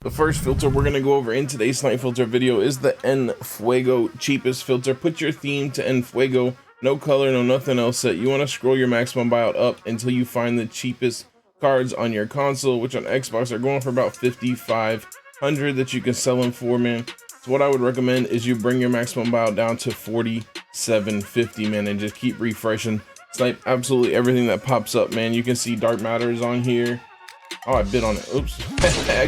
The first filter we're going to go over in today's snipe filter video is the Fuego Cheapest filter. Put your theme to Fuego, no color, no nothing else set. You want to scroll your maximum buyout up until you find the cheapest cards on your console, which on Xbox are going for about $5,500 that you can sell them for, man. So what I would recommend is you bring your maximum buyout down to $47.50, man, and just keep refreshing. Snipe absolutely everything that pops up, man. You can see Dark Matters on here. Oh, I bit on it. Oops.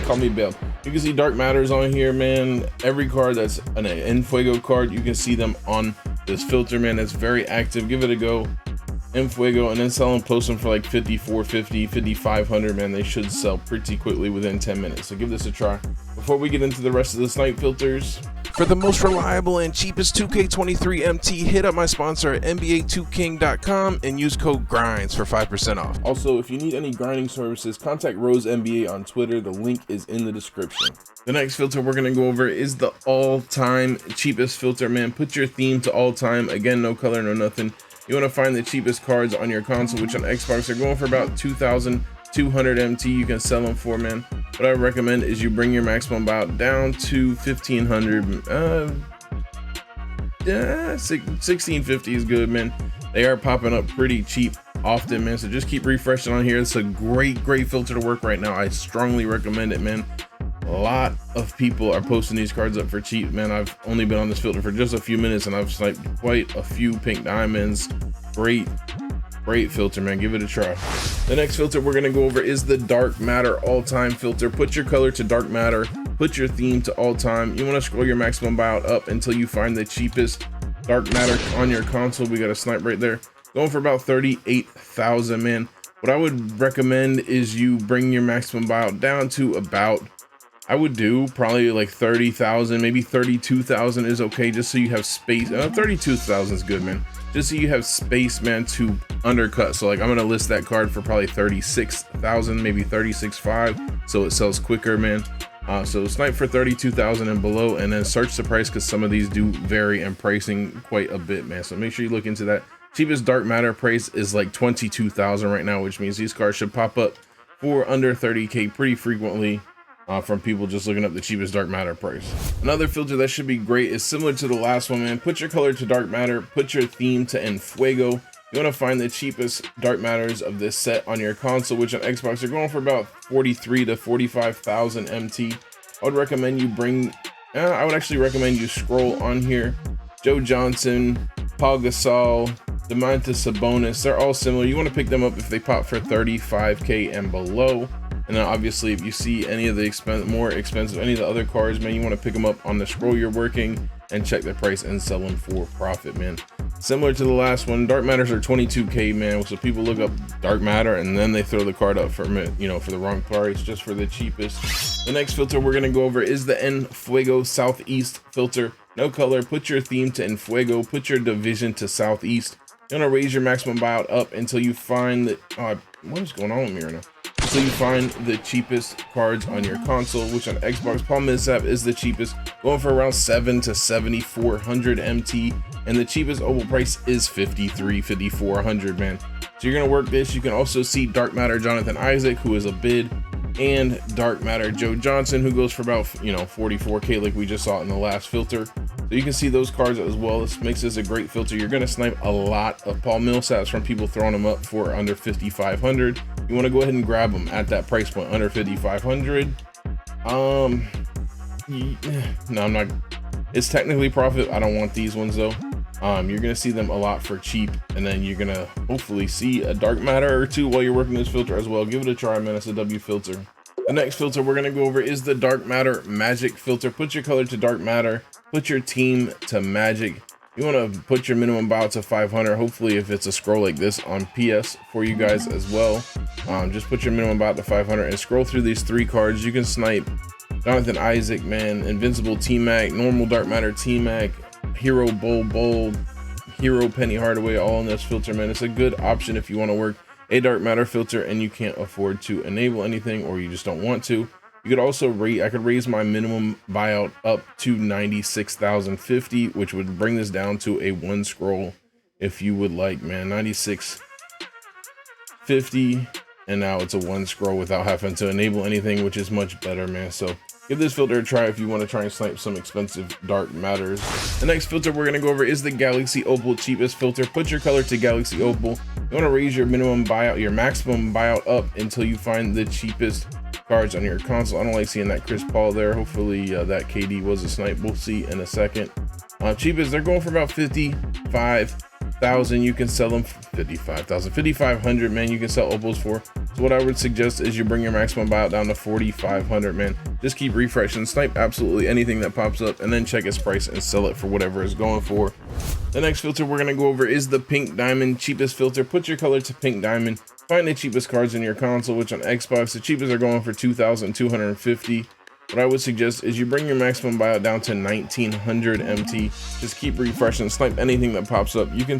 Call me Bill. You can see Dark Matters on here, man. Every card that's an Fuego card, you can see them on this filter, man. It's very active. Give it a go. Fuego, and then sell them, post them for like $54.50, $5,500, man. They should sell pretty quickly within 10 minutes. So give this a try. Before we get into the rest of the snipe filters, for the most reliable and cheapest 2k23 MT, hit up my sponsor at NBA2King.com and use code GRINDS for 5% off. Also, if you need any grinding services, contact Rose NBA on Twitter. The link is in the description. The next filter we're going to go over is the all-time cheapest filter, man. Put your theme to all-time. Again, no color, no nothing. You want to find the cheapest cards on your console, which on Xbox are going for about 2,200 MT. You can sell them for, man. What I recommend is you bring your maximum buyout down to 1,500. 1,650 is good, man. They are popping up pretty cheap often, man. So just keep refreshing on here. It's a great filter to work right now. I strongly recommend it, man. A lot of people are posting these cards up for cheap, man. I've only been on this filter for just a few minutes and I've sniped quite a few pink diamonds. Great filter, man. Give it a try. The next filter we're going to go over is the Dark Matter all-time filter. Put your color to Dark Matter. Put your theme to all-time. You want to scroll your maximum buyout up until you find the cheapest Dark Matter on your console. We got a snipe right there. Going for about 38,000, man. What I would recommend is you bring your maximum buyout down to about, I would do probably like 30,000, maybe 32,000 is okay, just so you have space. 32,000 is good, man. Just so you have space, man, to undercut. So like I'm gonna list that card for probably 36,000, maybe 36.5, so it sells quicker, man. So snipe for 32,000 and below, and then search the price because some of these do vary in pricing quite a bit, man. So make sure you look into that. Cheapest Dark Matter price is like 22,000 right now, which means these cards should pop up for under 30K pretty frequently. From people just looking up the cheapest Dark Matter price. Another filter that should be great is similar to the last one, man. Put your color to Dark Matter, put your theme to Fuego. You want to find the cheapest Dark Matters of this set on your console, which on Xbox are going for about 43 to 45,000 MT. I would recommend you I would actually recommend you scroll on here. Joe Johnson, Paul Gasol, Domantas Sabonis, they're all similar. You want to pick them up if they pop for 35K and below. And then obviously if you see any of the more expensive, any of the other cards, man, you want to pick them up on the scroll you're working and check the price and sell them for profit, man. Similar to the last one, Dark Matters are 22K, man. So people look up Dark Matter and then they throw the card up for the wrong price, just for the cheapest. The next filter we're going to go over is the Fuego Southeast filter. No color, put your theme to Fuego, put your division to Southeast. You're going to raise your maximum buyout up until you find that, what is going on with me right now? So you find the cheapest cards on your console, which on Xbox, Paul Millsap is the cheapest, going for around 7 to 7,400 MT, and the cheapest Opal price is 5,400, man. So you're gonna work this. You can also see Dark Matter Jonathan Isaac, who is a bid, and Dark Matter Joe Johnson, who goes for about 44K, like we just saw in the last filter. So you can see those cards as well. This makes this a great filter. You're gonna snipe a lot of Paul Millsaps from people throwing them up for under 5,500. You want to go ahead and grab them at that price point, under 5,500. No, I'm not. It's technically profit. I don't want these ones though. You're gonna see them a lot for cheap, and then you're gonna hopefully see a Dark Matter or two while you're working this filter as well. Give it a try, man. It's a W filter. The next filter we're gonna go over is the Dark Matter Magic filter. Put your color to Dark Matter, put your team to Magic. You want to put your minimum buyout to 500. Hopefully if it's a scroll like this on PS for you guys as well. Just put your minimum buyout to 500 and scroll through these 3 cards. You can snipe Jonathan Isaac, man, Invincible T-Mac, normal Dark Matter T-Mac, Hero Bold, Hero Penny Hardaway, all in this filter, man. It's a good option if you want to work a Dark Matter filter and you can't afford to enable anything, or you just don't want to. You could also I could raise my minimum buyout up to 96,050, which would bring this down to a 1 scroll if you would like, man. 9650, and now it's a 1 scroll without having to enable anything, which is much better, man. So Give this filter a try if you want to try and snipe some expensive dark matters. The next filter we're going to go over is the Galaxy Opal Cheapest filter. Put your color to Galaxy Opal. You want to raise your minimum buyout, your maximum buyout up until you find the cheapest cards on your console. I don't like seeing that Chris Paul there. Hopefully that KD was a snipe. We'll see in a second. Cheapest, they're going for about 55,000. You can sell them 5,500, man. You can sell Opals for. So what I would suggest is you bring your maximum buyout down to 4,500, man. Just keep refreshing, snipe absolutely anything that pops up, and then check its price and sell it for whatever it's going for. The next filter we're gonna go over is the Pink Diamond Cheapest filter. Put your color to Pink Diamond. Find the cheapest cards in your console, which on Xbox, the cheapest are going for 2,250. What I would suggest is you bring your maximum buyout down to 1,900 MT. Just keep refreshing, snipe anything that pops up. You can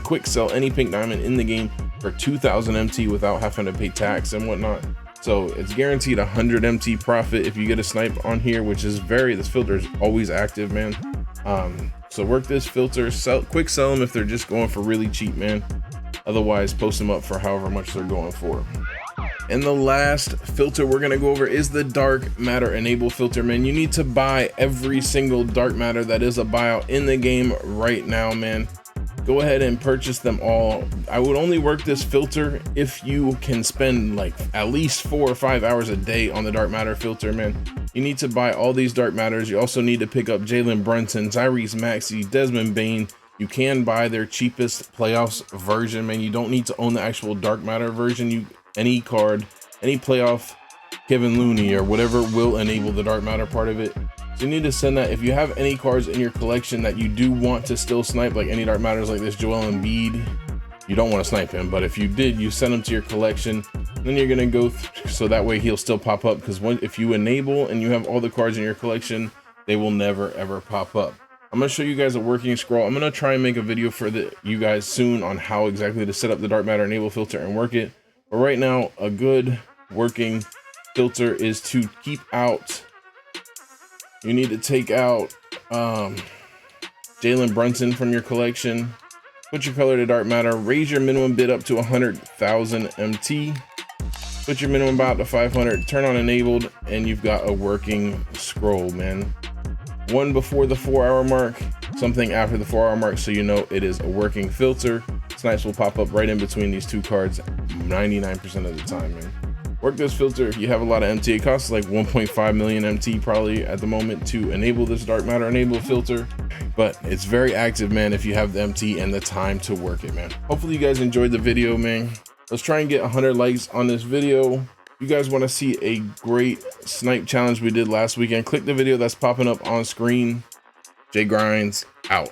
quick sell any Pink Diamond in the game for 2,000 MT without having to pay tax and whatnot. So it's guaranteed 100 MT profit if you get a snipe on here, which is this filter is always active, man. So work this filter, quick sell them if they're just going for really cheap, man. Otherwise, post them up for however much they're going for. And the last filter we're gonna go over is the dark matter enable filter, man. You need to buy every single dark matter that is a buyout in the game right now, man. Go ahead and purchase them all. I would only work this filter if you can spend like at least 4 or 5 hours a day on the dark matter filter, man. You need to buy all these dark matters. You also need to pick up Jalen Brunson, Tyrese Maxey, Desmond Bane. You can buy their cheapest playoffs version, man. You don't need to own the actual dark matter version. Any card, any playoff Kevin Looney or whatever will enable the dark matter part of it. So you need to send that. If you have any cards in your collection that you do want to still snipe, like any dark matters like this Joel Embiid, you don't want to snipe him, but if you did, you send him to your collection, then you're gonna go so that way he'll still pop up, because if you enable and you have all the cards in your collection, they will never ever pop up. I'm gonna show you guys a working scroll. I'm gonna try and make a video for you guys soon on how exactly to set up the dark matter enable filter and work it. But right now, a good working filter is to keep out. You need to take out Jalen Brunson from your collection. Put your color to dark matter. Raise your minimum bid up to 100,000 MT. Put your minimum buyout to 500. Turn on enabled, and you've got a working scroll, man. One before the 4-hour mark, something after the 4-hour mark, so you know it is a working filter. Snipes will pop up right in between these two cards 99% of the time, man. Work this filter if you have a lot of MT. It costs like 1.5 million MT probably at the moment to enable this dark matter enable filter, but it's very active, man, if you have the MT and the time to work it, man. Hopefully you guys enjoyed the video, man. Let's try and get 100 likes on this video. You guys want to see a great snipe challenge we did last weekend, click the video that's popping up on screen. J Grinds out.